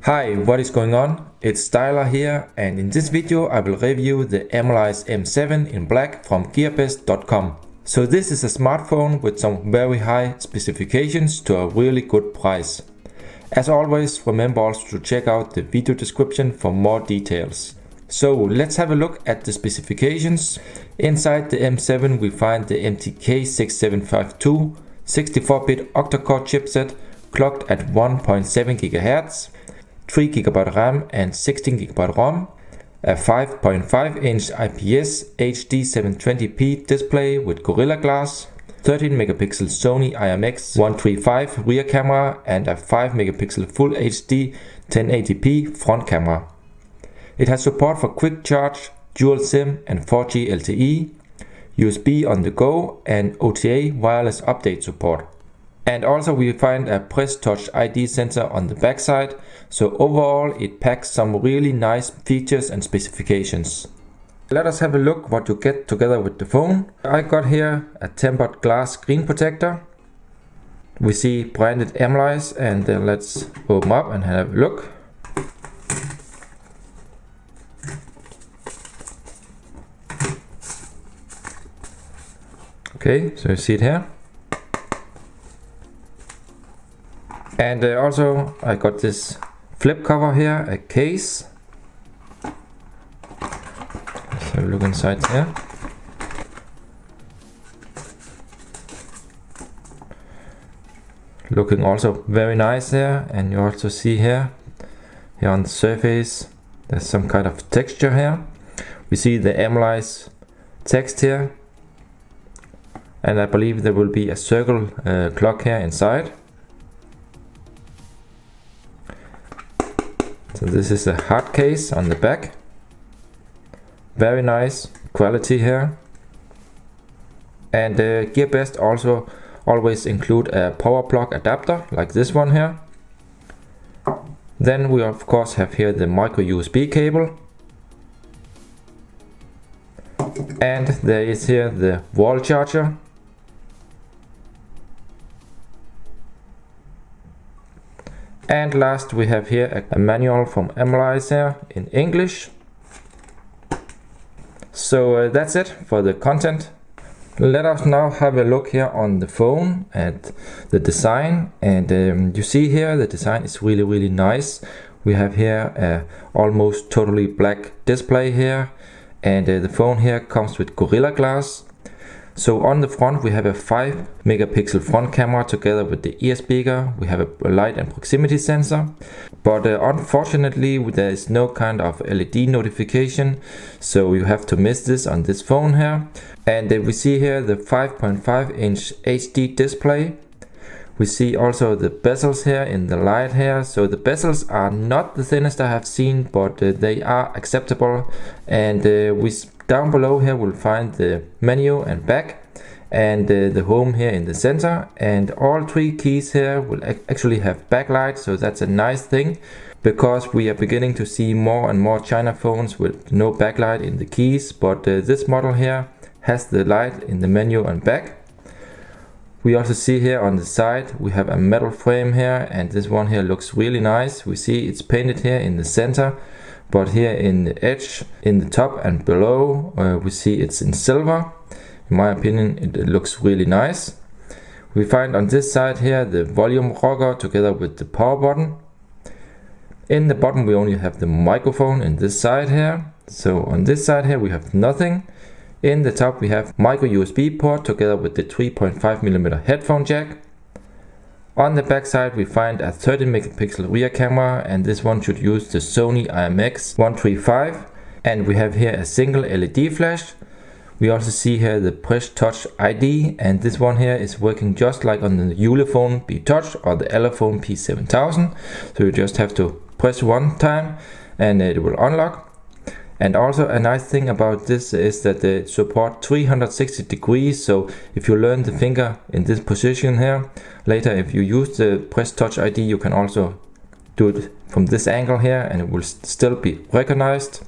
Hi, what is going on? It's Styler here, and in this video I will review the MLAiS M7 in black from gearbest.com. So this is a smartphone with some very high specifications to a really good price. As always, remember also to check out the video description for more details. So let's have a look at the specifications. Inside the M7 we find the MTK6752 64-bit octa-core chipset clocked at 1.7 GHz, 3 GB RAM and 16 GB ROM, a 5.5-inch IPS HD 720p display with Gorilla Glass, 13 megapixel Sony IMX135 rear camera and a 5 megapixel Full HD 1080p front camera. It has support for quick charge, dual SIM and 4G LTE, USB on the go and OTA wireless update support. And also we find a PressTouch ID sensor on the backside, so overall it packs some really nice features and specifications. Let us have a look what you get together with the phone. I got here a tempered glass screen protector. We see branded MLAiS, and let's open up and have a look. Okay, so you see it here. And also I got this flip cover here, a case. Let's have a look inside here. Looking also very nice here, and you also see here on the surface there's some kind of texture here. We see the MLAiS text here, and I believe there will be a circle clock here inside. So this is a hard case on the back. Very nice quality here. And GearBest also always include a power plug adapter like this one here. Then we of course have here the micro USB cable. And there is here the wall charger. And last we have here a manual from MLAiS here in English. So that's it for the content. Let us now have a look here on the phone at the design, and you see here the design is really nice. We have here a almost totally black display here, and the phone here comes with Gorilla Glass. So on the front we have a 5 megapixel front camera together with the ear speaker. We have a light and proximity sensor, but unfortunately there is no kind of LED notification, so you have to miss this on this phone here. And we see here the 5.5-inch HD display. We see also the bezels here in the light here. So the bezels are not the thinnest I have seen, but they are acceptable. And down below here we'll find the menu and back, and the home here in the center. And all three keys here will actually have backlight, so that's a nice thing, because we are beginning to see more and more China phones with no backlight in the keys. But this model here has the light in the menu and back. We also see here on the side we have a metal frame here, and this one here looks really nice. We see it's painted here in the center, but here in the edge, in the top and below, we see it's in silver. In my opinion it looks really nice. We find on this side here the volume rocker together with the power button. In the bottom we only have the microphone in this side here. So on this side here we have nothing. In the top we have micro USB port together with the 3.5mm headphone jack. On the back side we find a 13 megapixel rear camera, and this one should use the Sony IMX135. And we have here a single LED flash. We also see here the PressTouch ID, and this one here is working just like on the Ulefone Be Touch or the Elephone P7000. So you just have to press one time and it will unlock. And also a nice thing about this is that they support 360 degrees, so if you learn the finger in this position here, later if you use the PressTouch ID you can also do it from this angle here and it will still be recognized.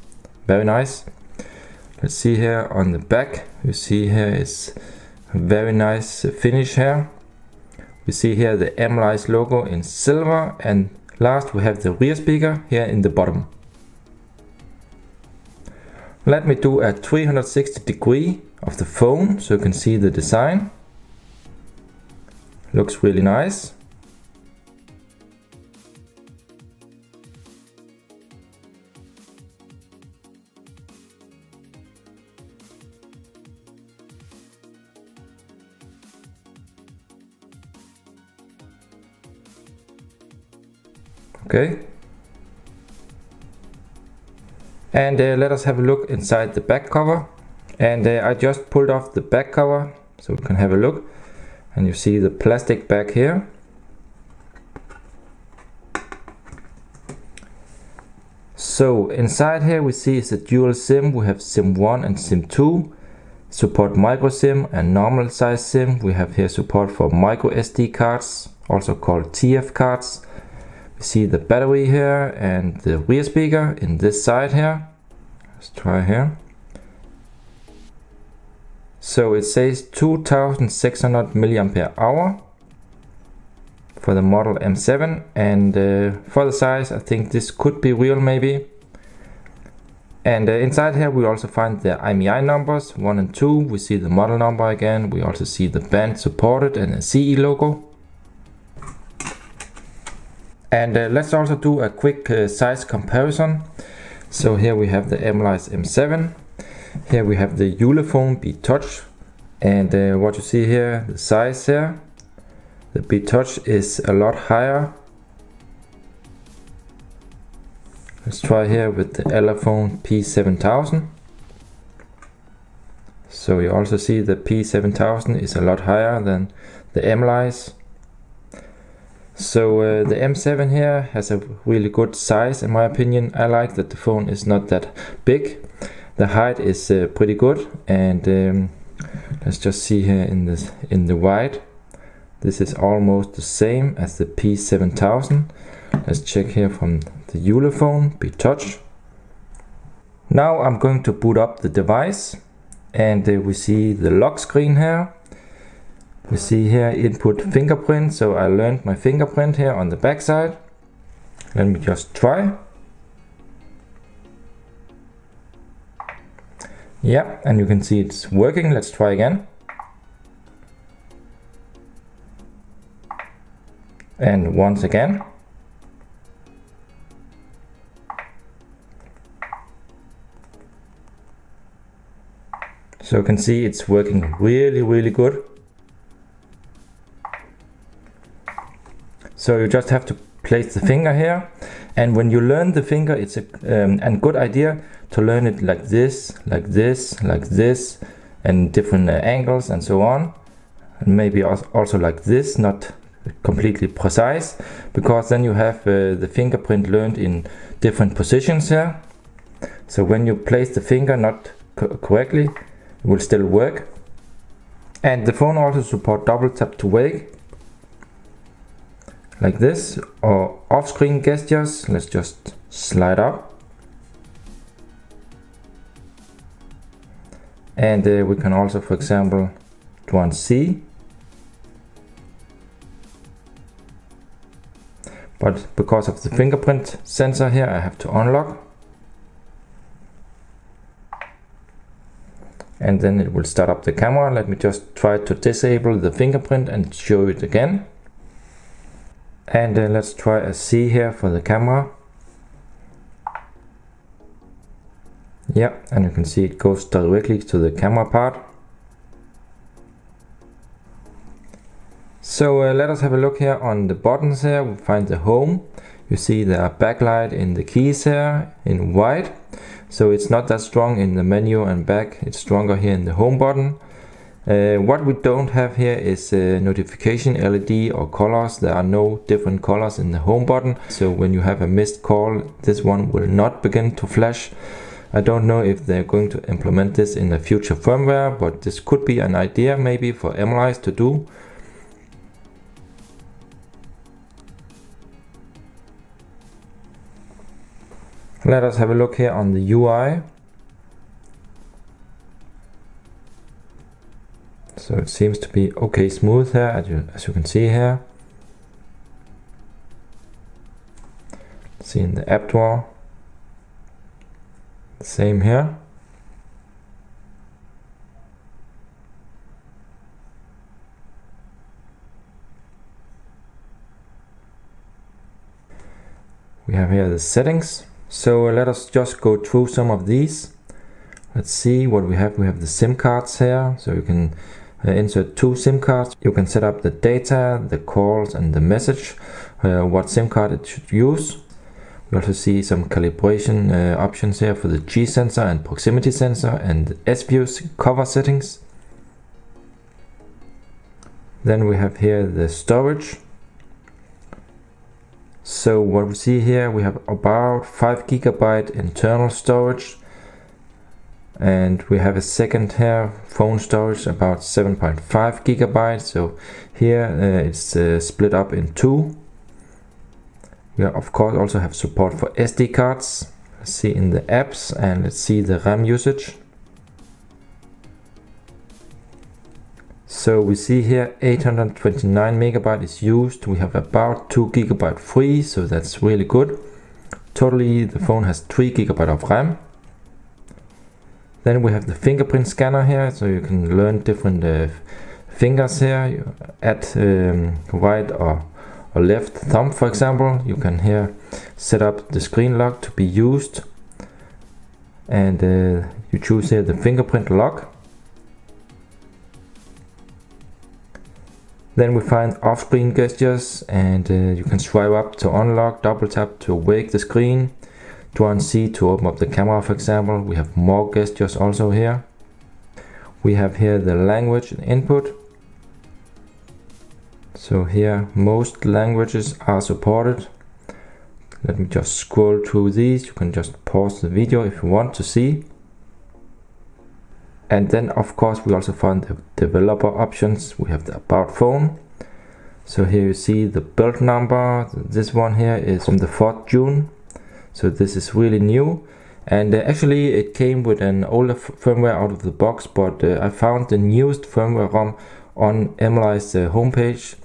Very nice. Let's see here on the back, you see here is a very nice finish here. We see here the MLAiS logo in silver and Last we have the rear speaker here in the bottom. Let me do a 360 degree of the phone so you can see the design. Looks really nice. Okay, and let us have a look inside the back cover. And I just pulled off the back cover so we can have a look, and you see the plastic back here. So inside here we see it's a dual SIM. We have SIM 1 and SIM 2, support micro SIM and normal size SIM. We have here support for micro SD cards, also called TF cards. We see the battery here and the rear speaker in this side here. Let's try here. So it says 2600 mAh for the model M7, and for the size I think this could be real maybe. And inside here we also find the IMEI numbers 1 and 2. We see the model number again. We also see the band supported and a CE logo. And let's also do a quick size comparison. So here we have the MLAiS M7. Here we have the Ulefone Be Touch. And what you see here, the size here, the Be Touch is a lot higher. Let's try here with the Ulefone P7000. So you also see the P7000 is a lot higher than the MLAiS. So the M7 here has a really good size in my opinion. I like that the phone is not that big. The height is pretty good, and let's just see here in the wide. This is almost the same as the P7000. Let's check here from the Ulefone Be Touch. Now I'm going to boot up the device, and we see the lock screen here. We see here input fingerprint, so I learned my fingerprint here on the back side. Let me just try. Yeah, and you can see it's working. Let's try again. And once again. So you can see it's working really good. So you just have to place the finger here, and when you learn the finger, it's a good idea to learn it like this, like this, like this, and different angles and so on, and maybe also like this, not completely precise, because then you have the fingerprint learned in different positions here. So when you place the finger not correctly, it will still work. And the phone also supports double tap to wake, like this, or off-screen gestures. Let's just slide up, and we can also, for example, do on C, but because of the fingerprint sensor here I have to unlock, and then it will start up the camera. Let me just try to disable the fingerprint and show it again. And let's try a C here for the camera. Yeah, and you can see it goes directly to the camera part. So let us have a look here on the buttons here. We find the home. You see the backlight in the keys here in white. So it's not that strong in the menu and back. It's stronger here in the home button. What we don't have here is notification LED or colors. There are no different colors in the home button. So when you have a missed call, this one will not begin to flash. I don't know if they're going to implement this in the future firmware, but this could be an idea maybe for MLAiS to do. Let us have a look here on the UI. So it seems to be okay smooth here, as you can see here. See in the app drawer. Same here. We have here the settings. So let us just go through some of these. Let's see what we have. We have the SIM cards here, so you can insert 2 SIM cards. You can set up the data, the calls and the message, what SIM card it should use. We also see some calibration options here for the G sensor and proximity sensor and the S-View cover settings. Then we have here the storage. So what we see here, we have about 5 GB internal storage, and we have a second here phone storage about 7.5 GB. So here it's split up in 2. We of course also have support for SD cards. Let's see in the apps and let's see the RAM usage. So we see here 829 MB is used. We have about 2 GB free, so that's really good. Totally the phone has 3 GB of RAM. Then we have the fingerprint scanner here, so you can learn different fingers here. You add right or left thumb, for example. You can here set up the screen lock to be used, and you choose here the fingerprint lock. Then we find off-screen gestures, and you can swipe up to unlock, double tap to wake the screen, draw and C to open up the camera, for example. We have more gestures also here. We have here the language and input. So here most languages are supported. Let me just scroll through these. You can just pause the video if you want to see. And then of course we also find the developer options. We have the about phone. So here you see the build number. This one here is from the 4th June. So this is really new. And actually it came with an older firmware out of the box, but I found the newest firmware ROM on MLAiS homepage.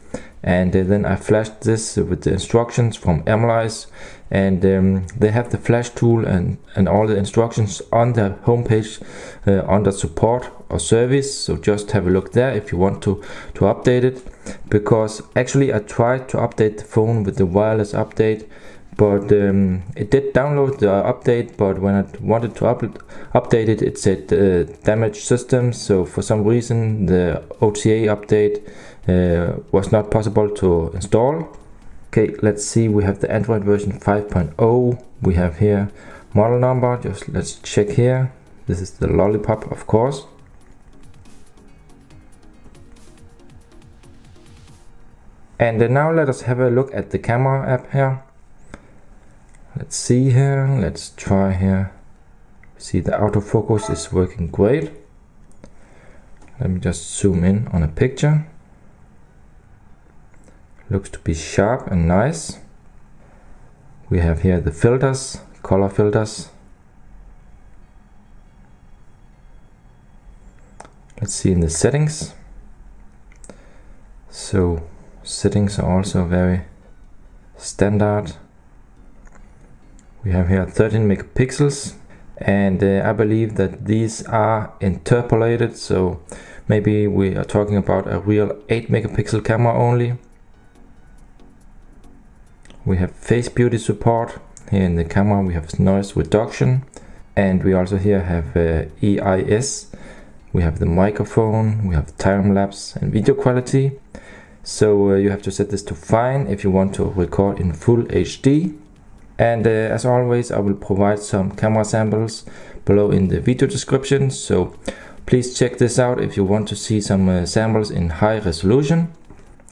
And then I flashed this with the instructions from MLAiS, and they have the flash tool and all the instructions on the homepage under support or service. So just have a look there if you want to update it, because actually I tried to update the phone with the wireless update, but it did download the update, but when I wanted to update it, it said damaged system. So for some reason the OTA update was not possible to install. Okay, let's see, we have the Android version 5.0. We have here model number. Just let's check here. This is the Lollipop, of course. And now let us have a look at the camera app here. Let's see here, let's try here. See, the autofocus is working great. Let me just zoom in on a picture. Looks to be sharp and nice. We have here the filters, color filters. Let's see in the settings. So settings are also very standard. We have here 13 megapixels, and I believe that these are interpolated, so maybe we are talking about a real 8 megapixel camera only. We have face beauty support. Here in the camera we have noise reduction, and we also here have EIS. We have the microphone, we have time lapse and video quality. So you have to set this to fine if you want to record in full HD. And as always, I will provide some camera samples below in the video description, so please check this out if you want to see some samples in high resolution.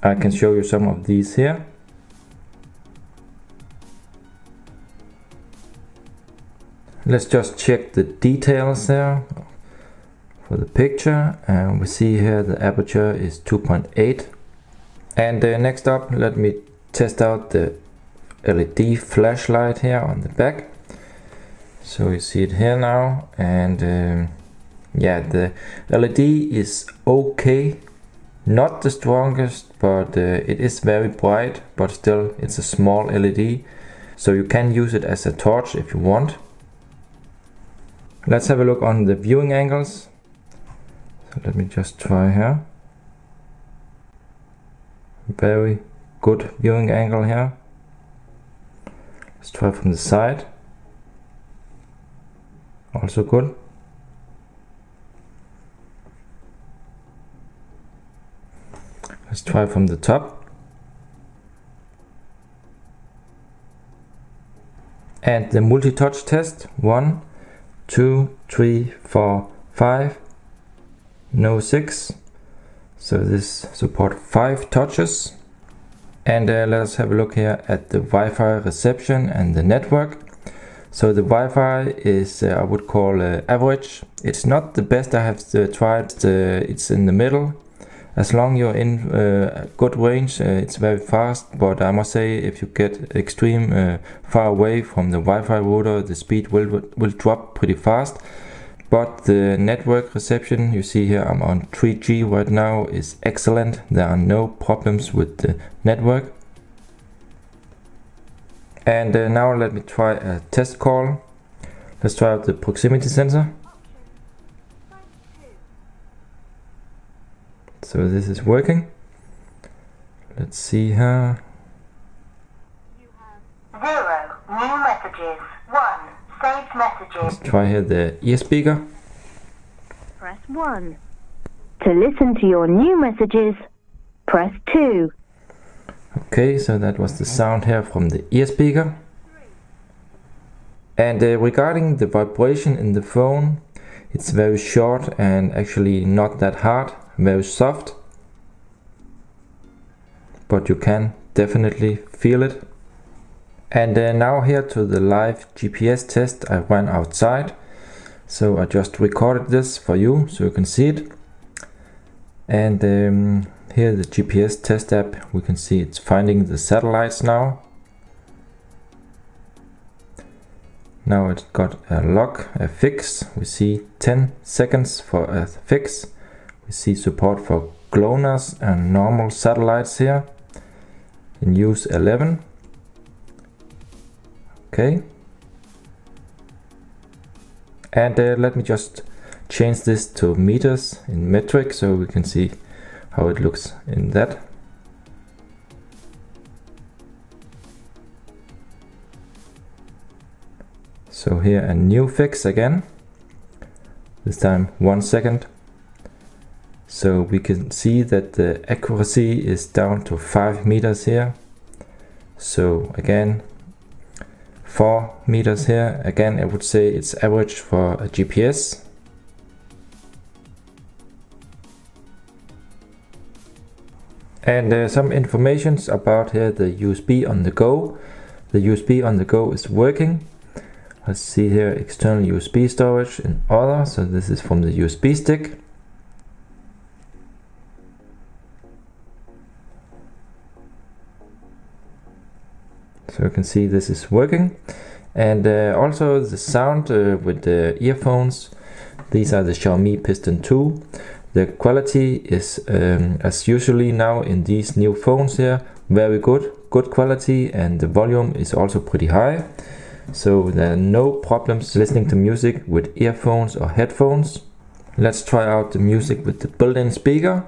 I can show you some of these here. Let's just check the details there for the picture, and we see here the aperture is 2.8. And next up, let me test out the LED flashlight here on the back. So you see it here now, and yeah, the LED is okay, not the strongest, but it is very bright, but still it's a small LED. so you can use it as a torch if you want. Let's have a look on the viewing angles. So let me just try here. Very good viewing angle here. Let's try from the side. Also good. Let's try from the top. And the multi-touch test. 1, 2, 3, 4, 5. No 6. So this support 5 touches. And let us have a look here at the Wi-Fi reception and the network. So the Wi-Fi is I would call average. It's not the best I have tried. It's in the middle. As long you're in good range, it's very fast, but I must say if you get extreme far away from the Wi-Fi router, the speed will drop pretty fast. But the network reception, you see here I'm on 3G right now, is excellent. There are no problems with the network. And now let me try a test call. Let's try out the proximity sensor. So this is working. Let's see here. You have 0 new messages, 1 saved messages. Let's try here the ear speaker. Press 1. To listen to your new messages, press 2. Okay, so that was the sound here from the ear speaker. And regarding the vibration in the phone, it's very short and actually not that hard, very soft. But you can definitely feel it. And now here to the live GPS test. I went outside, so I just recorded this for you so you can see it. And here the GPS test app, we can see it's finding the satellites now. Now it got a lock, a fix. We see 10 seconds for a fix. We see support for GLONASS and normal satellites here in use 11. Okay. And let me just change this to meters in metric so we can see how it looks in that. So here a new fix again, this time 1 second. So we can see that the accuracy is down to 5 meters here. So again 4 meters here. Again I would say it's average for a GPS. And some informations about here the USB on the go. The USB on the go is working. Let's see here external USB storage in other. So this is from the USB stick. So you can see this is working. And also the sound with the earphones. These are the Xiaomi Piston 2. The quality is as usually now in these new phones here, very good quality, and the volume is also pretty high. So there are no problems listening to music with earphones or headphones. Let's try out the music with the built-in speaker.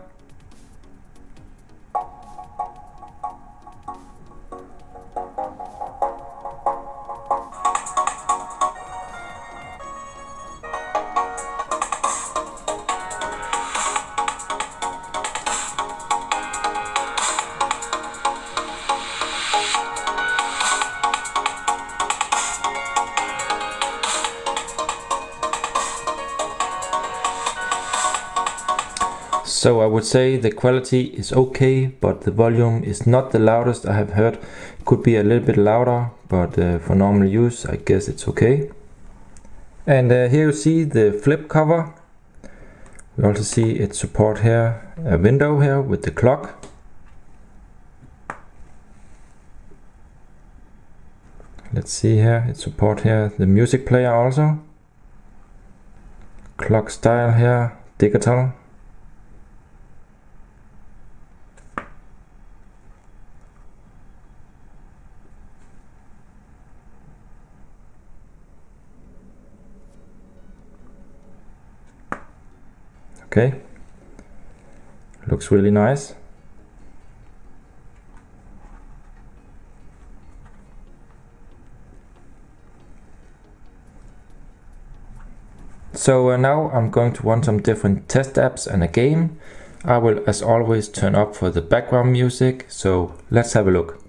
So I would say the quality is okay, but the volume is not the loudest I have heard. It could be a little bit louder, but for normal use I guess it's okay. And here you see the flip cover. We also see it support here a window here with the clock. Let's see here, it support here the music player also. Clock style here, digital. Okay, looks really nice. So now I'm going to run some different test apps and a game. I will, as always, turn up for the background music, so let's have a look.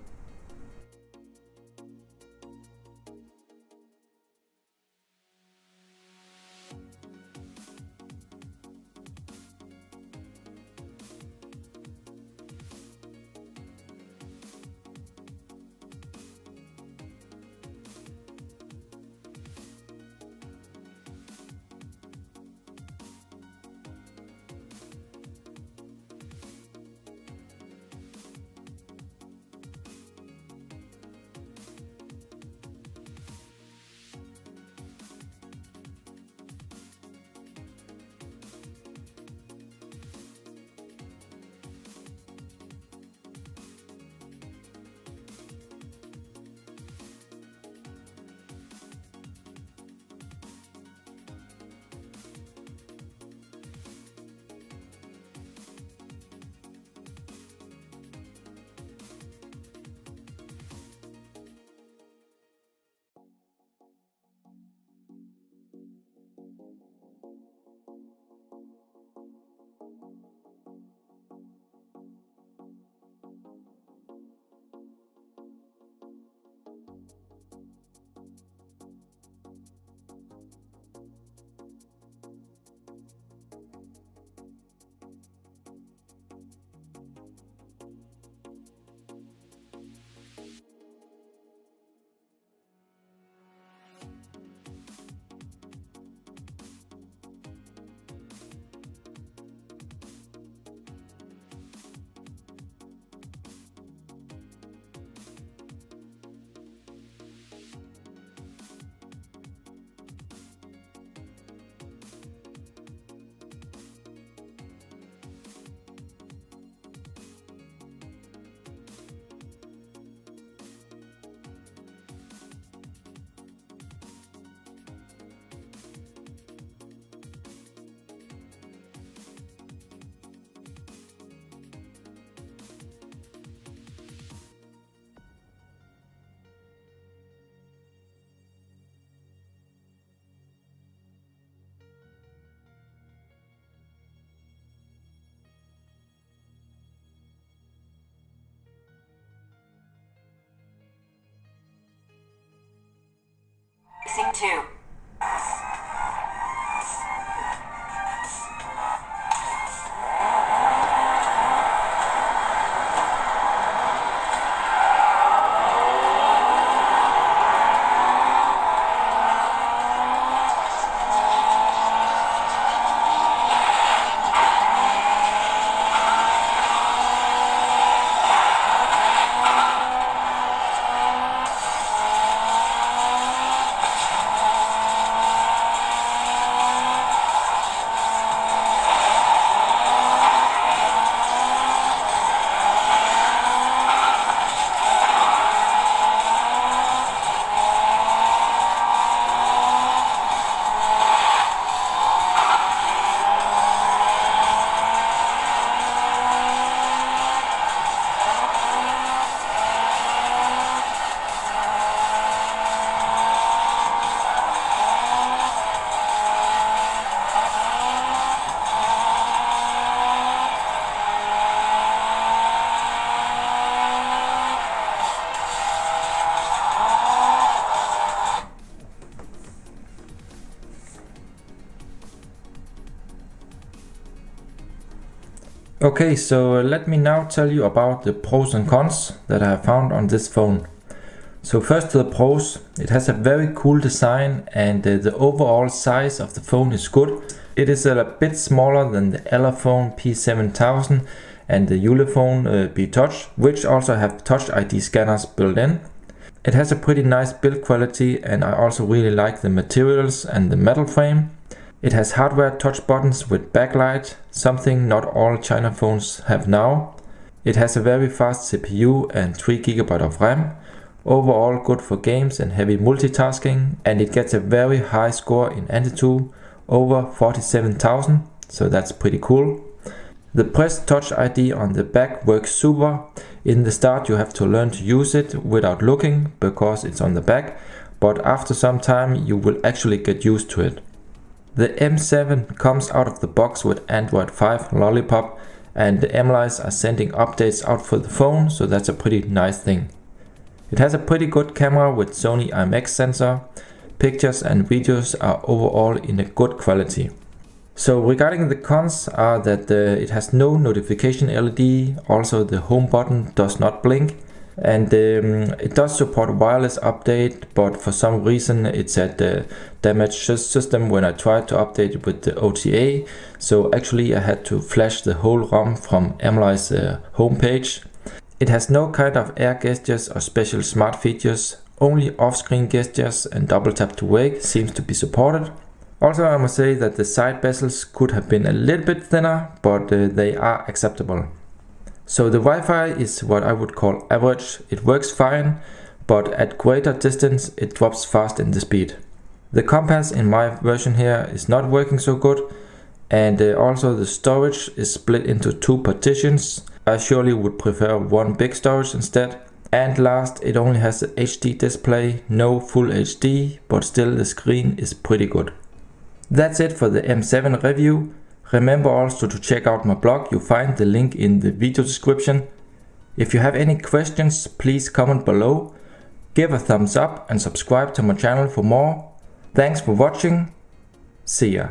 Sing 2. Okay, so let me now tell you about the pros and cons that I have found on this phone. So first to the pros, it has a very cool design and the overall size of the phone is good. It is a bit smaller than the Elephone P7000 and the Ulefone Be Touch, which also have Touch ID scanners built in. It has a pretty nice build quality and I also really like the materials and the metal frame. It has hardware touch buttons with backlight, something not all China phones have now. It has a very fast CPU and 3 GB of RAM. Overall good for games and heavy multitasking, and it gets a very high score in AnTuTu, over 47,000. so that's pretty cool. The PressTouch ID on the back works super. In the start you have to learn to use it without looking because it's on the back, but after some time you will actually get used to it. The M7 comes out of the box with Android 5 Lollipop, and the MLAiS are sending updates out for the phone, so that's a pretty nice thing. It has a pretty good camera with Sony IMX sensor. Pictures and videos are overall in a good quality. So regarding the cons are that it has no notification LED, also the home button does not blink, and it does support wireless update, but for some reason it said the damaged system when I tried to update it with the OTA, so actually I had to flash the whole ROM from MLAiS homepage. It has no kind of air gestures or special smart features, only off-screen gestures and double tap to wake seems to be supported. Also, I must say that the side bezels could have been a little bit thinner, but they are acceptable. So the Wi-Fi is what I would call average. It works fine, but at greater distance it drops fast in the speed. The compass in my version here is not working so good, and also the storage is split into two partitions. I surely would prefer one big storage instead. And last, it only has an HD display, no full HD, but still the screen is pretty good. That's it for the M7 review. Remember also to check out my blog, you'll find the link in the video description. If you have any questions, please comment below. Give a thumbs up and subscribe to my channel for more. Thanks for watching. See ya.